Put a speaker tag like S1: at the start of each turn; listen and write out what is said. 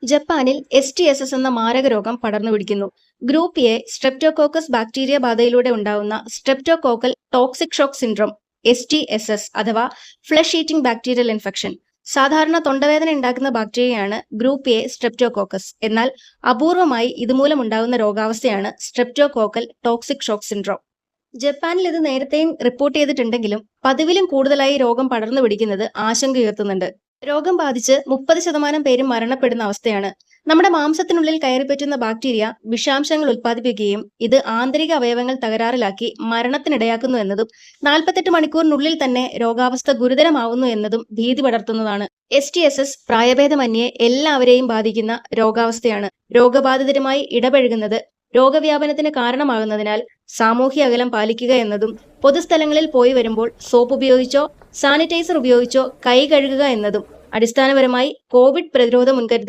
S1: ജപ്പാനിൽ STSS എന്ന മാരകരോഗം പടർന്നുപിടിക്കുന്നു. Group A streptococcus bacteria ബാധയിലൂടെ ഉണ്ടാവുന്ന streptococcal toxic shock syndrome STSS അഥവാ ഫ്ലഷ് ഈറ്റിംഗ് ബാക്ടീരിയൽ ഇൻഫെക്ഷൻ. സാധാരണ തൊണ്ടവേദന ഉണ്ടാക്കുന്ന ബാക്ടീരിയയാണ് ഗ്രൂപ്പ് എ സ്ട്രെപ്റ്റോകോക്കസ്. എന്നാൽ അപൂർവമായി ഇതുമൂലം ഉണ്ടാകുന്ന രോഗാവസ്ഥയാണ് സ്ട്രെപ്റ്റോകോക്കൽ ടോക്സിക് ഷോക്ക് സിൻഡ്രോം. ജപ്പാനിൽ ഇത് നേരത്തെയും റിപ്പോർട്ട് ചെയ്തിട്ടുണ്ടെങ്കിലും പതിവിലും കൂടുതലായി രോഗം പടർന്നു പിടിക്കുന്നത് ആശങ്കയുയർത്തുന്നുണ്ട്. രോഗം ബാധിച്ച് 30% പേരും മരണപ്പെടുന്ന അവസ്ഥയാണ്. നമ്മുടെ മാംസത്തിനുള്ളിൽ കയറിപ്പറ്റുന്ന ബാക്ടീരിയ വിഷാംശങ്ങൾ ഉൽപ്പാദിപ്പിക്കുകയും ഇത് ആന്തരിക അവയവങ്ങൾ തകരാറിലാക്കി മരണത്തിനിടയാക്കുന്നു എന്നതും 48 മണിക്കൂറിനുള്ളിൽ തന്നെ രോഗാവസ്ഥ ഗുരുതരമാവുന്നു എന്നതും ഭീതി പടർത്തുന്നതാണ്. STSS പ്രായഭേദമന്യേ എല്ലാവരെയും ബാധിക്കുന്ന രോഗാവസ്ഥയാണ്. രോഗബാധിതരുമായി ഇടപഴകുന്നത് രോഗവ്യാപനത്തിന് കാരണമാകുന്നതിനാൽ സാമൂഹ്യ അകലം പാലിക്കുക എന്നതും പൊതുസ്ഥലങ്ങളിൽ പോയി വരുമ്പോൾ സോപ്പ് ഉപയോഗിച്ചോ സാനിറ്റൈസർ ഉപയോഗിച്ചോ കൈ കഴുകുക എന്നതും അടിസ്ഥാനപരമായി കോവിഡ് പ്രതിരോധ മുൻകരുതൽ